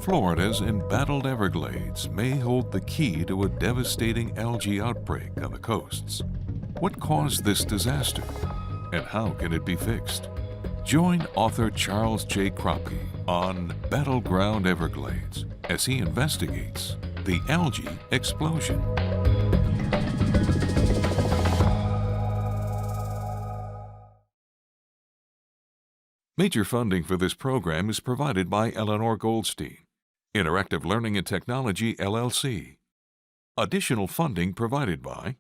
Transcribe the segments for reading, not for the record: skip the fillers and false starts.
Florida's embattled Everglades may hold the key to a devastating algae outbreak on the coasts. What caused this disaster, and how can it be fixed? Join author Charles J. Croppy on Battleground Everglades as he investigates the algae explosion. Major funding for this program is provided by Eleanor Goldstein, Interactive Learning and Technology, LLC. Additional funding provided by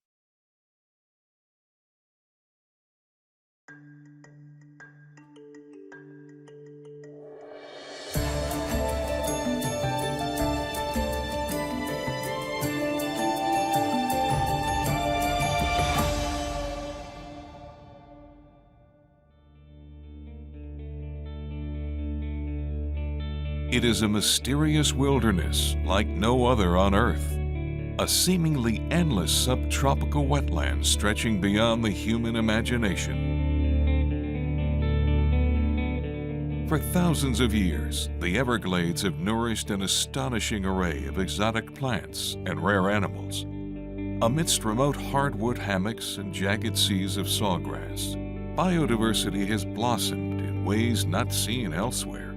It is a mysterious wilderness like no other on Earth, a seemingly endless subtropical wetland stretching beyond the human imagination. For thousands of years, the Everglades have nourished an astonishing array of exotic plants and rare animals. Amidst remote hardwood hammocks and jagged seas of sawgrass, biodiversity has blossomed in ways not seen elsewhere.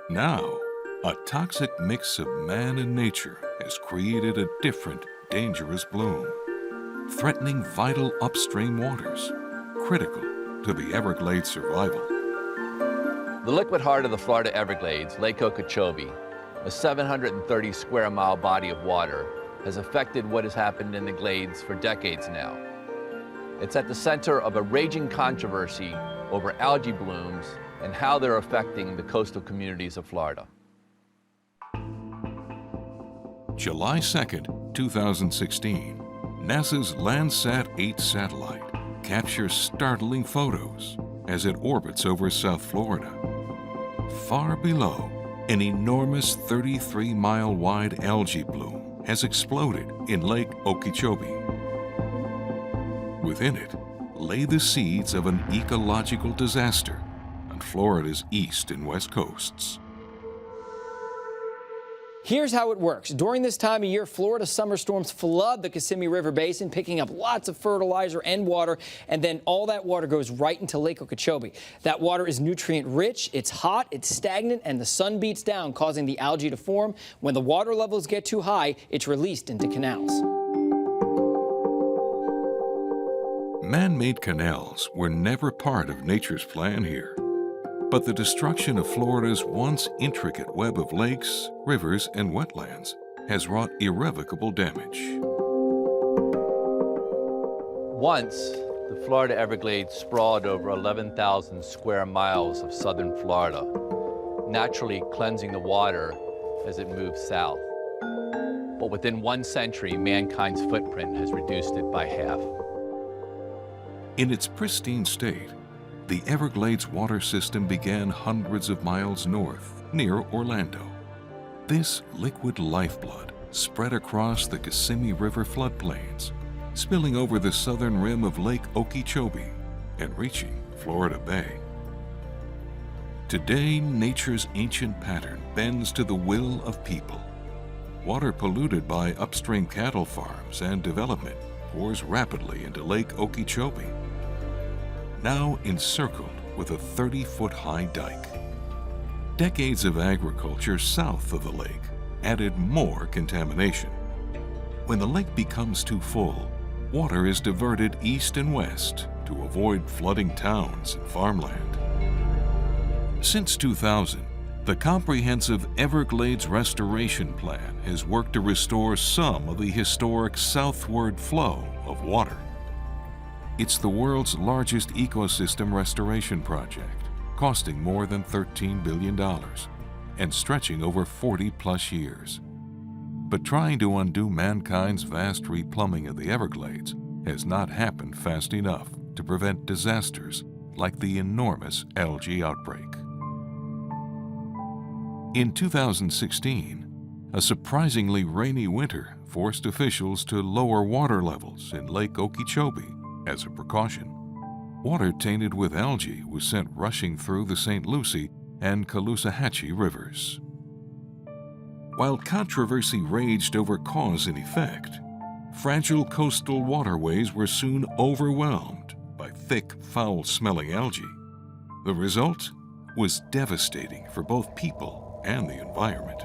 Now, a toxic mix of man and nature has created a different, dangerous bloom, threatening vital upstream waters, critical to the Everglades' survival. The liquid heart of the Florida Everglades, Lake Okeechobee, a 730 square mile body of water, has affected what has happened in the Glades for decades now. It's at the center of a raging controversy over algae blooms and how they're affecting the coastal communities of Florida. July 2nd, 2016, NASA's Landsat 8 satellite captures startling photos as it orbits over South Florida. Far below, an enormous 33-mile-wide algae bloom has exploded in Lake Okeechobee. Within it lay the seeds of an ecological disaster on Florida's east and west coasts. Here's how it works. During this time of year, Florida summer storms flood the Kissimmee River Basin, picking up lots of fertilizer and water, and then all that water goes right into Lake Okeechobee. That water is nutrient-rich, it's hot, it's stagnant, and the sun beats down, causing the algae to form. When the water levels get too high, it's released into canals. Man-made canals were never part of nature's plan here. But the destruction of Florida's once intricate web of lakes, rivers, and wetlands has wrought irrevocable damage. Once, the Florida Everglades sprawled over 11,000 square miles of southern Florida, naturally cleansing the water as it moved south. But within 1 century, mankind's footprint has reduced it by half. In its pristine state, the Everglades water system began hundreds of miles north, near Orlando. This liquid lifeblood spread across the Kissimmee River floodplains, spilling over the southern rim of Lake Okeechobee and reaching Florida Bay. Today, nature's ancient pattern bends to the will of people. Water polluted by upstream cattle farms and development pours rapidly into Lake Okeechobee, now encircled with a 30-foot-high dike. Decades of agriculture south of the lake added more contamination. When the lake becomes too full, water is diverted east and west to avoid flooding towns and farmland. Since 2000, the comprehensive Everglades Restoration Plan has worked to restore some of the historic southward flow of water. It's the world's largest ecosystem restoration project, costing more than $13 billion and stretching over 40-plus years. But trying to undo mankind's vast replumbing of the Everglades has not happened fast enough to prevent disasters like the enormous algae outbreak. In 2016, a surprisingly rainy winter forced officials to lower water levels in Lake Okeechobee as a precaution. Water tainted with algae was sent rushing through the St. Lucie and Caloosahatchee rivers. While controversy raged over cause and effect, fragile coastal waterways were soon overwhelmed by thick, foul-smelling algae. The result was devastating for both people and the environment.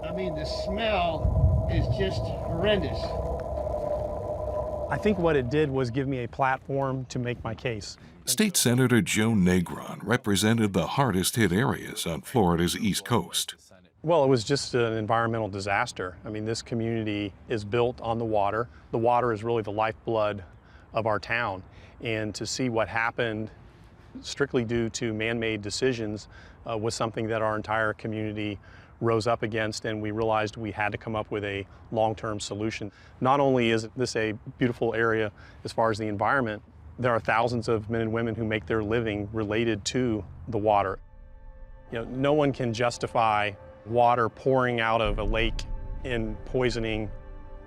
I mean, the smell is just horrendous. I think what it did was give me a platform to make my case. State Senator Joe Negron represented the hardest-hit areas on Florida's East Coast. Well, it was just an environmental disaster. I mean, this community is built on the water. The water is really the lifeblood of our town. And to see what happened strictly due to man-made decisions was something that our entire community rose up against, and we realized we had to come up with a long-term solution. Not only is this a beautiful area as far as the environment, there are thousands of men and women who make their living related to the water. You know, no one can justify water pouring out of a lake and poisoning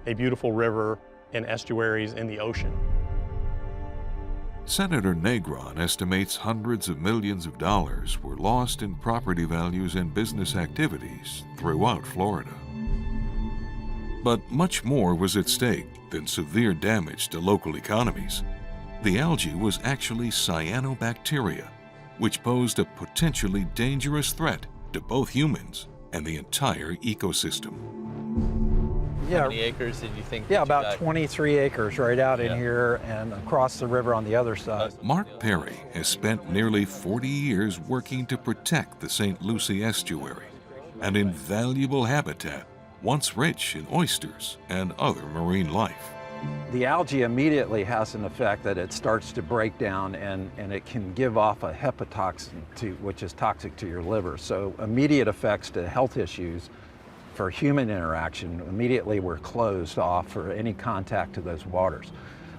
a beautiful river and estuaries in the ocean. Senator Negron estimates hundreds of millions of dollars were lost in property values and business activities throughout Florida. But much more was at stake than severe damage to local economies. The algae was actually cyanobacteria, which posed a potentially dangerous threat to both humans and the entire ecosystem. How many acres did you think? Yeah, about 23 acres right out in here and across the river on the other side. Mark Perry has spent nearly 40 years working to protect the St. Lucie estuary, an invaluable habitat once rich in oysters and other marine life. The algae immediately has an effect that it starts to break down and it can give off a hepatotoxin, which is toxic to your liver. So immediate effects to health issues. For human interaction, immediately we're closed off for any contact to those waters.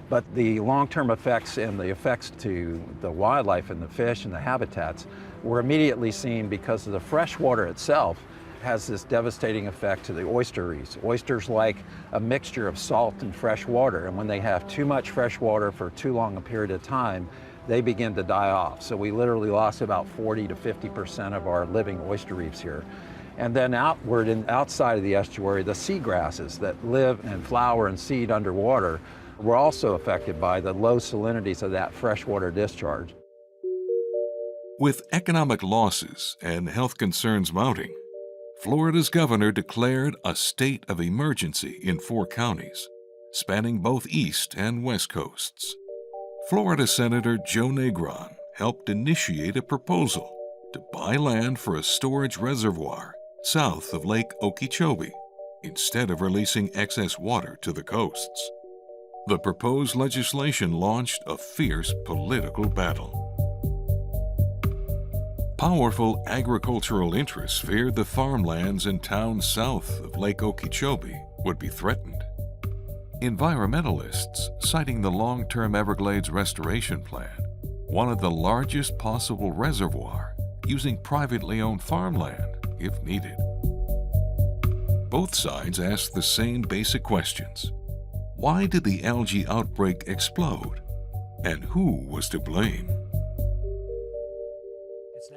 But the long-term effects and the effects to the wildlife and the fish and the habitats were immediately seen because of the fresh water itself has this devastating effect to the oysteries. Oysters like a mixture of salt and fresh water, and when they have too much fresh water for too long a period of time, they begin to die off. So we literally lost about 40 to 50% of our living oyster reefs here. And then outward and outside of the estuary, the seagrasses that live and flower and seed underwater were also affected by the low salinities of that freshwater discharge. With economic losses and health concerns mounting, Florida's governor declared a state of emergency in 4 counties, spanning both east and west coasts. Florida Senator Joe Negron helped initiate a proposal to buy land for a storage reservoir south of Lake Okeechobee, instead of releasing excess water to the coasts. The proposed legislation launched a fierce political battle. Powerful agricultural interests feared the farmlands and towns south of Lake Okeechobee would be threatened. Environmentalists, citing the long-term Everglades Restoration Plan, wanted the largest possible reservoir using privately owned farmland if needed. Both sides asked the same basic questions. Why did the algae outbreak explode? And who was to blame?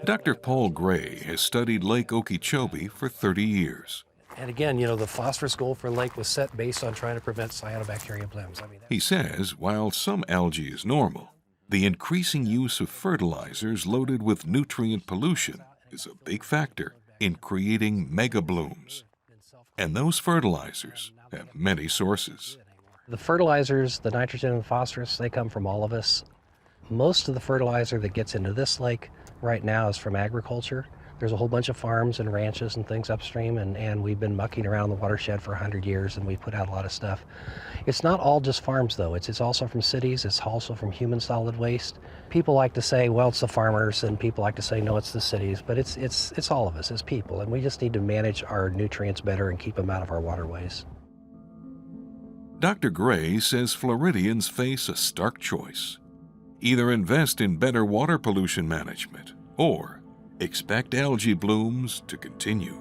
Dr. Paul Gray has studied Lake Okeechobee for 30 years. And again, you know, the phosphorus goal for lake was set based on trying to prevent cyanobacteria blooms. He says while some algae is normal, the increasing use of fertilizers loaded with nutrient pollution is a big factor in creating mega blooms. And those fertilizers have many sources. The fertilizers, the nitrogen and phosphorus, they come from all of us. Most of the fertilizer that gets into this lake right now is from agriculture. There's a whole bunch of farms and ranches and things upstream, and we've been mucking around the watershed for 100 years, and we put out a lot of stuff. It's not all just farms, though. It's also from cities. It's also from human solid waste. People like to say, well, it's the farmers, and people like to say, no, it's the cities, but it's all of us as people, and we just need to manage our nutrients better and keep them out of our waterways. Dr. Gray says Floridians face a stark choice. Either invest in better water pollution management, or expect algae blooms to continue.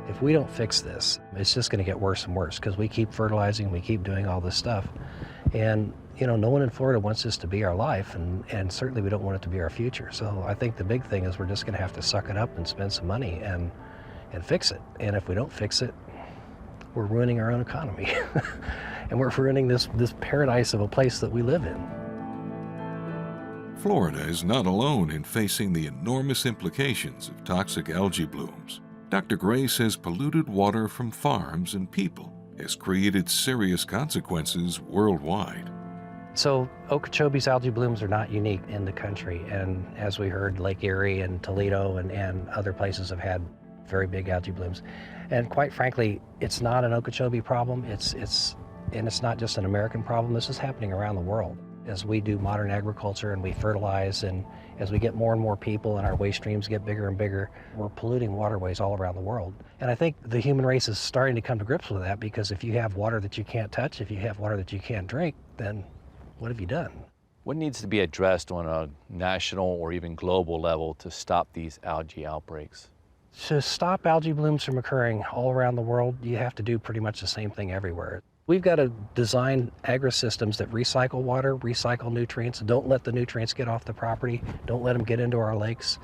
If we don't fix this, it's just going to get worse and worse because we keep fertilizing, we keep doing all this stuff. And, You know, no one in Florida wants this to be our life, and certainly we don't want it to be our future. So I think the big thing is we're just going to have to suck it up and spend some money and fix it. And if we don't fix it, we're ruining our own economy. And we're ruining this paradise of a place that we live in. Florida is not alone in facing the enormous implications of toxic algae blooms. Dr. Gray says polluted water from farms and people has created serious consequences worldwide. So Okeechobee's algae blooms are not unique in the country. And as we heard, Lake Erie and Toledo and other places have had very big algae blooms. And quite frankly, it's not an Okeechobee problem. It's not just an American problem. This is happening around the world. As we do modern agriculture and we fertilize, and as we get more and more people and our waste streams get bigger and bigger, we're polluting waterways all around the world. And I think the human race is starting to come to grips with that, because if you have water that you can't touch, if you have water that you can't drink, then what have you done? What needs to be addressed on a national or even global level to stop these algae outbreaks? To stop algae blooms from occurring all around the world, you have to do pretty much the same thing everywhere. We've got to design agri-systems that recycle water, recycle nutrients, don't let the nutrients get off the property, don't let them get into our lakes.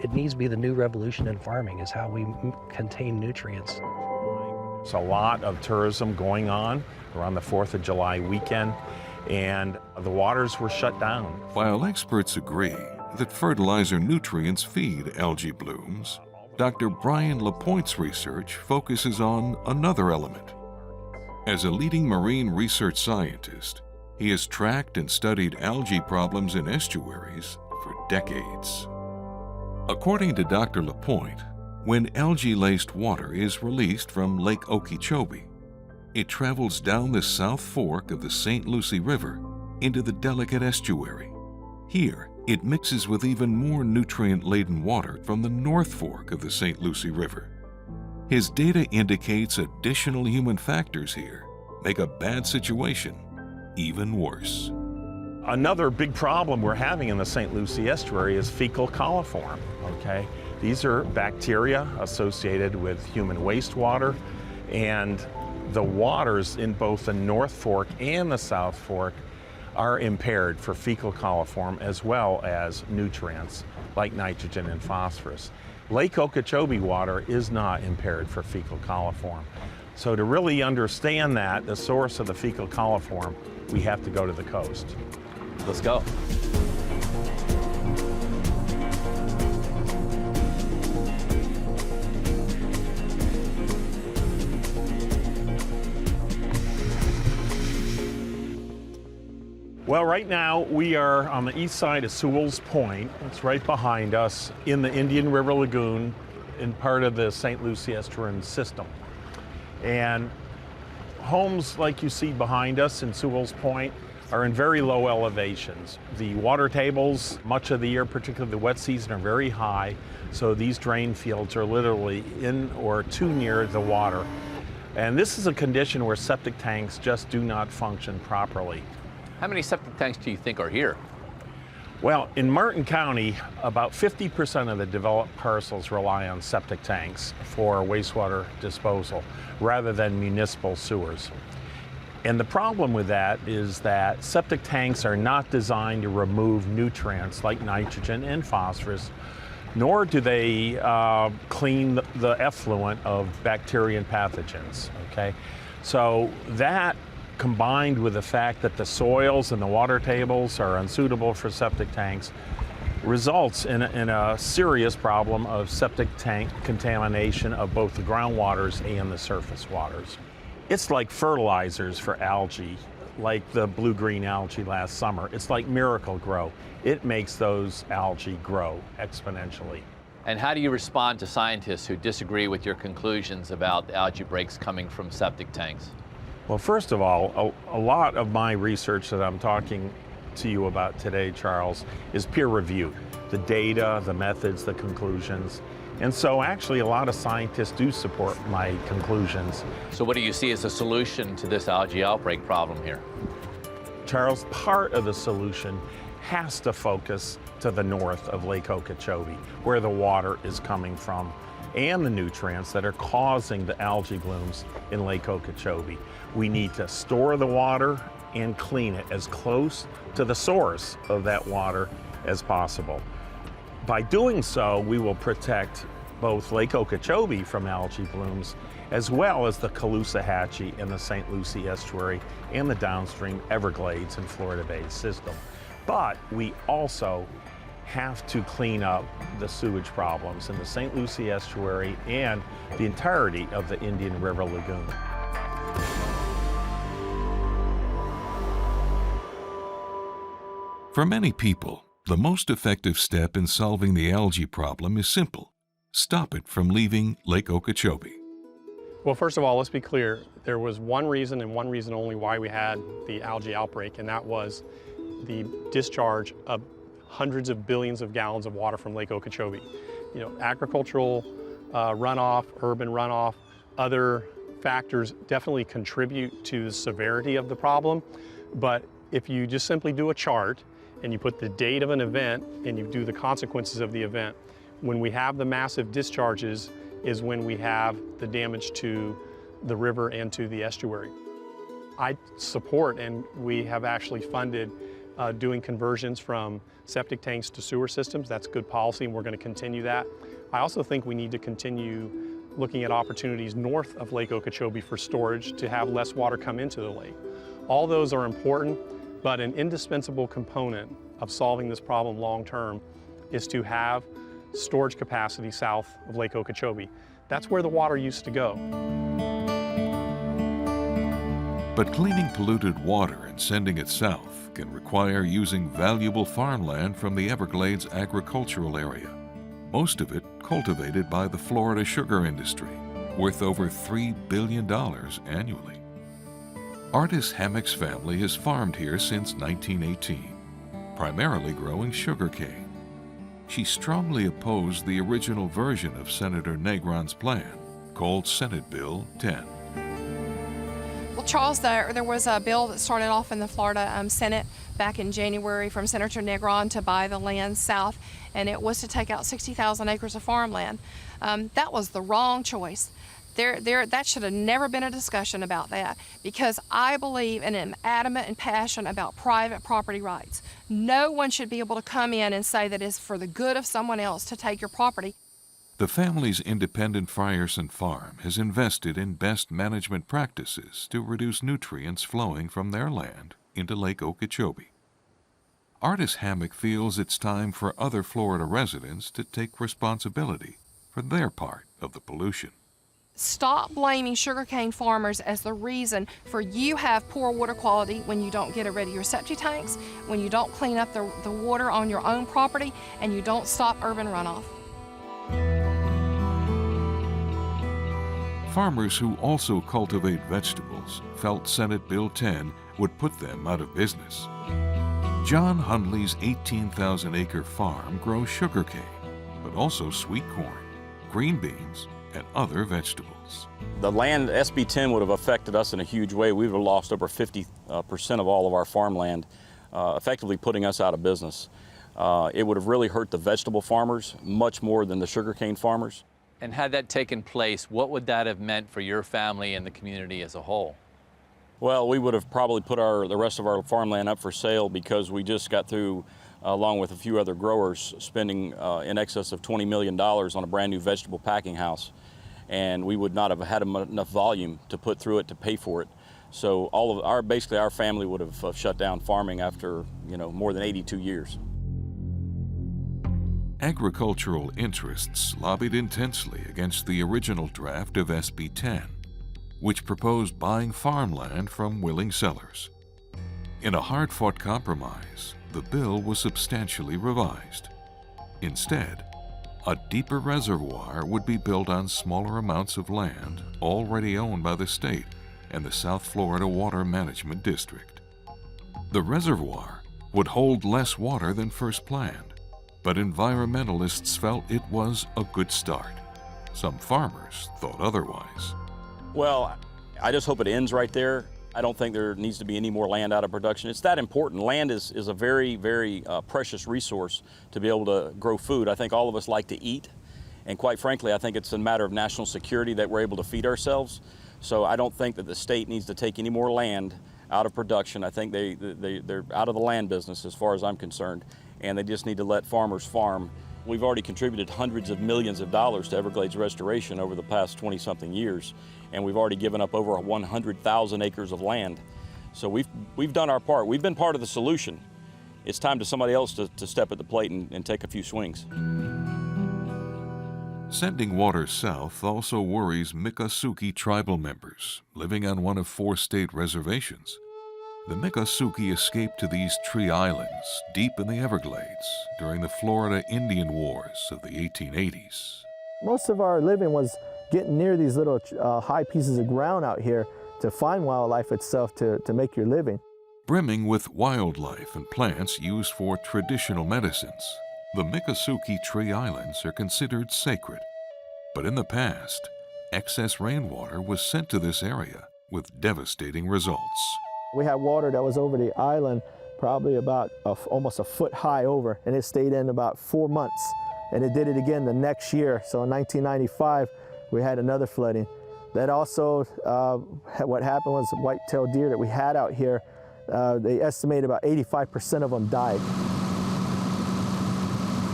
It needs to be the new revolution in farming, is how we contain nutrients. There's a lot of tourism going on around the 4th of July weekend, and the waters were shut down. While experts agree that fertilizer nutrients feed algae blooms, Dr. Brian LaPointe's research focuses on another element. As a leading marine research scientist, he has tracked and studied algae problems in estuaries for decades. According to Dr. LaPointe, when algae-laced water is released from Lake Okeechobee, it travels down the south fork of the St. Lucie River into the delicate estuary. Here, it mixes with even more nutrient-laden water from the north fork of the St. Lucie River. His data indicates additional human factors here make a bad situation even worse. Another big problem we're having in the St. Lucie estuary is fecal coliform, okay? These are bacteria associated with human wastewater, and the waters in both the North Fork and the South Fork are impaired for fecal coliform, as well as nutrients like nitrogen and phosphorus. Lake Okeechobee water is not impaired for fecal coliform. So to really understand that, the source of the fecal coliform, we have to go to the coast. Let's go. Well, right now we are on the east side of Sewell's Point. It's right behind us in the Indian River Lagoon in part of the St. Lucie estuarine system. And homes like you see behind us in Sewell's Point are in very low elevations. The water tables, much of the year, particularly the wet season, are very high, so these drain fields are literally in or too near the water. And this is a condition where septic tanks just do not function properly. How many septic tanks do you think are here? Well, in Martin County, about 50% of the developed parcels rely on septic tanks for wastewater disposal rather than municipal sewers. And the problem with that is that septic tanks are not designed to remove nutrients like nitrogen and phosphorus, nor do they clean the effluent of bacteria and pathogens, okay? So that, combined with the fact that the soils and the water tables are unsuitable for septic tanks, results in a serious problem of septic tank contamination of both the groundwaters and the surface waters. It's like fertilizers for algae, like the blue-green algae last summer. It's like Miracle-Gro. It makes those algae grow exponentially. And how do you respond to scientists who disagree with your conclusions about the algae breaks coming from septic tanks? Well, first of all, a lot of my research that I'm talking to you about today, Charles, is peer-reviewed. The data, the methods, the conclusions. And so actually a lot of scientists do support my conclusions. So what do you see as a solution to this algae outbreak problem here? Charles, part of the solution has to focus to the north of Lake Okeechobee, where the water is coming from, and the nutrients that are causing the algae blooms in Lake Okeechobee. We need to store the water and clean it as close to the source of that water as possible. By doing so, we will protect both Lake Okeechobee from algae blooms, as well as the Caloosahatchee and the St. Lucie estuary and the downstream Everglades and Florida Bay system. But we also have to clean up the sewage problems in the St. Lucie estuary and the entirety of the Indian River Lagoon. For many people, the most effective step in solving the algae problem is simple. Stop it from leaving Lake Okeechobee. Well, first of all, let's be clear. There was one reason and one reason only why we had the algae outbreak, and that was the discharge of hundreds of billions of gallons of water from Lake Okeechobee. You know, agricultural runoff, urban runoff, other factors definitely contribute to the severity of the problem. But if you just simply do a chart and you put the date of an event and you do the consequences of the event, when we have the massive discharges is when we have the damage to the river and to the estuary. I support, and we have actually funded doing conversions from septic tanks to sewer systems. That's good policy, and we're going to continue that. I also think we need to continue looking at opportunities north of Lake Okeechobee for storage to have less water come into the lake. All those are important, but an indispensable component of solving this problem long term is to have storage capacity south of Lake Okeechobee. That's where the water used to go. But cleaning polluted water and sending it south can require using valuable farmland from the Everglades agricultural area, most of it cultivated by the Florida sugar industry, worth over $3 billion annually. Artis Hammock's family has farmed here since 1918, primarily growing sugarcane. She strongly opposed the original version of Senator Negron's plan, called Senate Bill 10. Well, Charles, there was a bill that started off in the Florida Senate back in January from Senator Negron to buy the land south, and it was to take out 60,000 acres of farmland. That was the wrong choice. That should have never been a discussion about that, because I believe and am adamant and passionate about private property rights. No one should be able to come in and say that it's for the good of someone else to take your property. The family's independent Frierson farm has invested in best management practices to reduce nutrients flowing from their land into Lake Okeechobee. Artis Hammock feels it's time for other Florida residents to take responsibility for their part of the pollution. Stop blaming sugarcane farmers as the reason for you have poor water quality when you don't get rid of your septic tanks, when you don't clean up the water on your own property, and you don't stop urban runoff. Farmers who also cultivate vegetables felt Senate Bill 10 would put them out of business. John Hundley's 18,000-acre farm grows sugarcane, but also sweet corn, green beans, and other vegetables. The land SB 10 would have affected us in a huge way. We would have lost over 50% of all of our farmland, effectively putting us out of business. It would have really hurt the vegetable farmers much more than the sugarcane farmers. And had that taken place, what would that have meant for your family and the community as a whole? Well, we would have probably put the rest of our farmland up for sale, because we just got through, along with a few other growers, spending in excess of $20 million on a brand new vegetable packing house. And we would not have had enough volume to put through it to pay for it. So basically our family would have shut down farming after, more than 82 years. Agricultural interests lobbied intensely against the original draft of SB 10, which proposed buying farmland from willing sellers. In a hard-fought compromise, the bill was substantially revised. Instead, a deeper reservoir would be built on smaller amounts of land already owned by the state and the South Florida Water Management District. The reservoir would hold less water than first planned, but environmentalists felt it was a good start. Some farmers thought otherwise. Well, I just hope it ends right there. I don't think there needs to be any more land out of production. It's that important. Land is a very, very precious resource to be able to grow food. I think all of us like to eat, and quite frankly, I think it's a matter of national security that we're able to feed ourselves. So I don't think that the state needs to take any more land out of production. I think they're out of the land business as far as I'm concerned, and they just need to let farmers farm. We've already contributed hundreds of millions of dollars to Everglades restoration over the past 20-something years, and we've already given up over 100,000 acres of land. So we've done our part. We've been part of the solution. It's time to somebody else to step at the plate and take a few swings. Sending water south also worries Miccosukee tribal members living on one of 4 state reservations. The Miccosukee escaped to these tree islands deep in the Everglades during the Florida Indian Wars of the 1880s. Most of our living was getting near these little high pieces of ground out here to find wildlife itself to make your living. Brimming with wildlife and plants used for traditional medicines, the Miccosukee tree islands are considered sacred. But in the past, excess rainwater was sent to this area with devastating results. We had water that was over the island probably about almost a foot high over, and it stayed in about 4 months. And it did it again the next year. So in 1995, we had another flooding. That also, what happened was white-tailed deer that we had out here, they estimate about 85% of them died.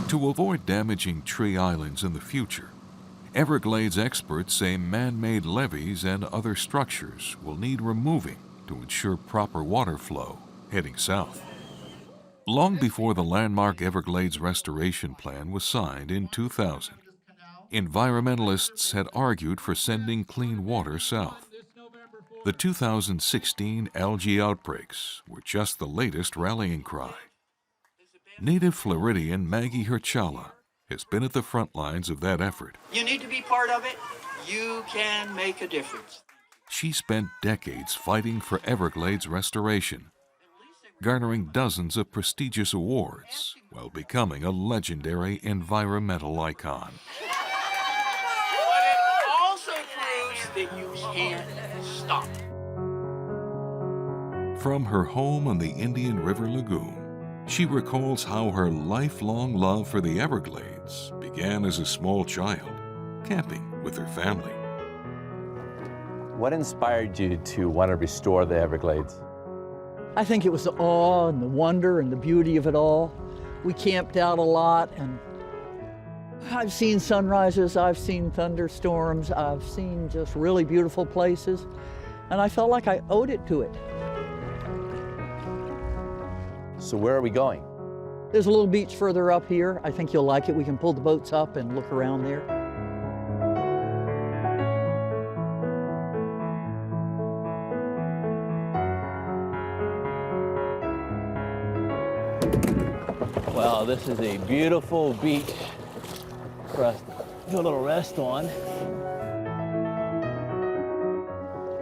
To avoid damaging tree islands in the future, Everglades experts say man-made levees and other structures will need removing to ensure proper water flow heading south. Long before the landmark Everglades Restoration Plan was signed in 2000, environmentalists had argued for sending clean water south. The 2016 algae outbreaks were just the latest rallying cry. Native Floridian Maggie Herchala has been at the front lines of that effort. You need to be part of it. You can make a difference. She spent decades fighting for Everglades restoration, garnering dozens of prestigious awards while becoming a legendary environmental icon. But it also proves that you can't stop. From her home on the Indian River Lagoon, she recalls how her lifelong love for the Everglades began as a small child, camping with her family. What inspired you to want to restore the Everglades? I think it was the awe and the wonder and the beauty of it all. We camped out a lot, and I've seen sunrises, I've seen thunderstorms, I've seen just really beautiful places, and I felt like I owed it to it. So where are we going? There's a little beach further up here. I think you'll like it. We can pull the boats up and look around there. Well, this is a beautiful beach for us to do a little rest on.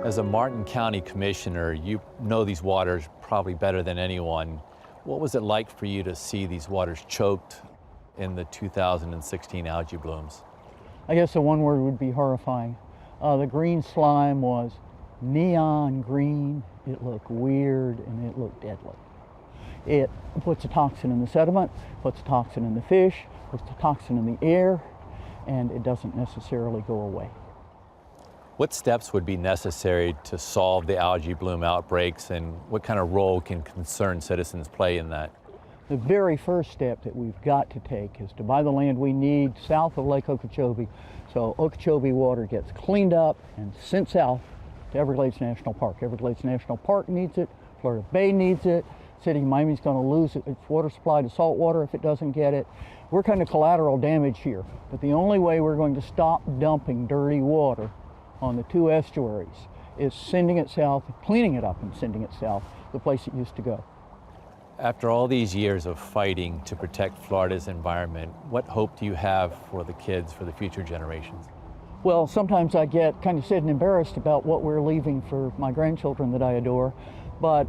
As a Martin County Commissioner, you know these waters probably better than anyone. What was it like for you to see these waters choked in the 2016 algae blooms? I guess the one word would be horrifying. The green slime was neon green. It looked weird and it looked deadly. It puts a toxin in the sediment, puts a toxin in the fish, puts a toxin in the air, and it doesn't necessarily go away. What steps would be necessary to solve the algae bloom outbreaks, and what kind of role can concerned citizens play in that? The very first step that we've got to take is to buy the land we need south of Lake Okeechobee, so Okeechobee water gets cleaned up and sent south to Everglades National Park. Everglades National Park needs it, Florida Bay needs it, City of Miami's going to lose its water supply to salt water if it doesn't get it. We're kind of collateral damage here, but the only way we're going to stop dumping dirty water on the 2 estuaries is sending it south, cleaning it up and sending it south, the place it used to go. After all these years of fighting to protect Florida's environment, what hope do you have for the kids, for the future generations? Well, sometimes I get kind of sad and embarrassed about what we're leaving for my grandchildren that I adore, but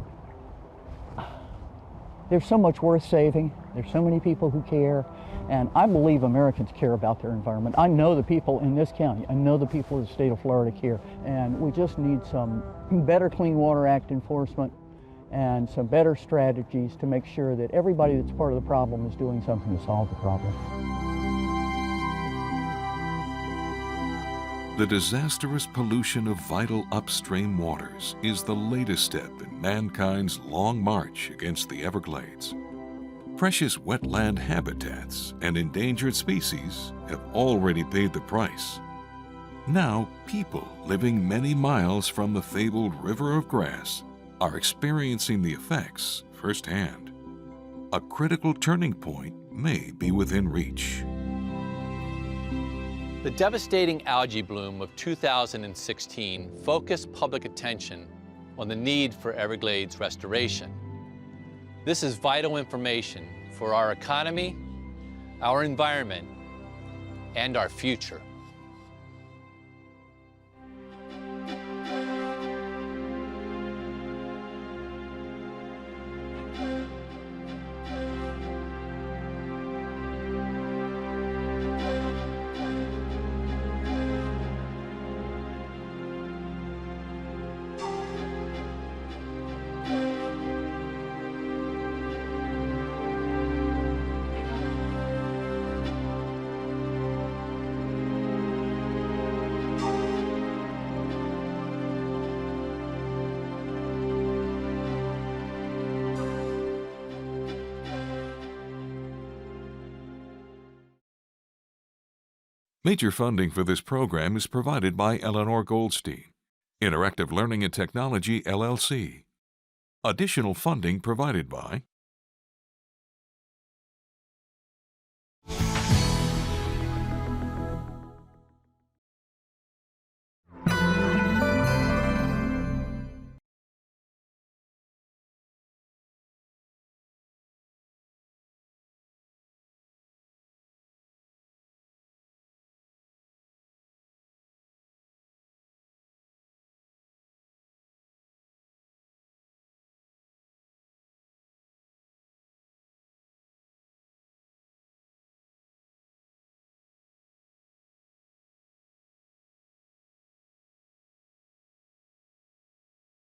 there's so much worth saving. There's so many people who care, and I believe Americans care about their environment. I know the people in this county, I know the people of the state of Florida care, and we just need some better Clean Water Act enforcement and some better strategies to make sure that everybody that's part of the problem is doing something to solve the problem. The disastrous pollution of vital upstream waters is the latest step in mankind's long march against the Everglades. Precious wetland habitats and endangered species have already paid the price. Now, people living many miles from the fabled River of Grass are experiencing the effects firsthand. A critical turning point may be within reach. The devastating algae bloom of 2016 focused public attention on the need for Everglades restoration. This is vital information for our economy, our environment, and our future. Major funding for this program is provided by Eleanor Goldstein, Interactive Learning and Technology, LLC. Additional funding provided by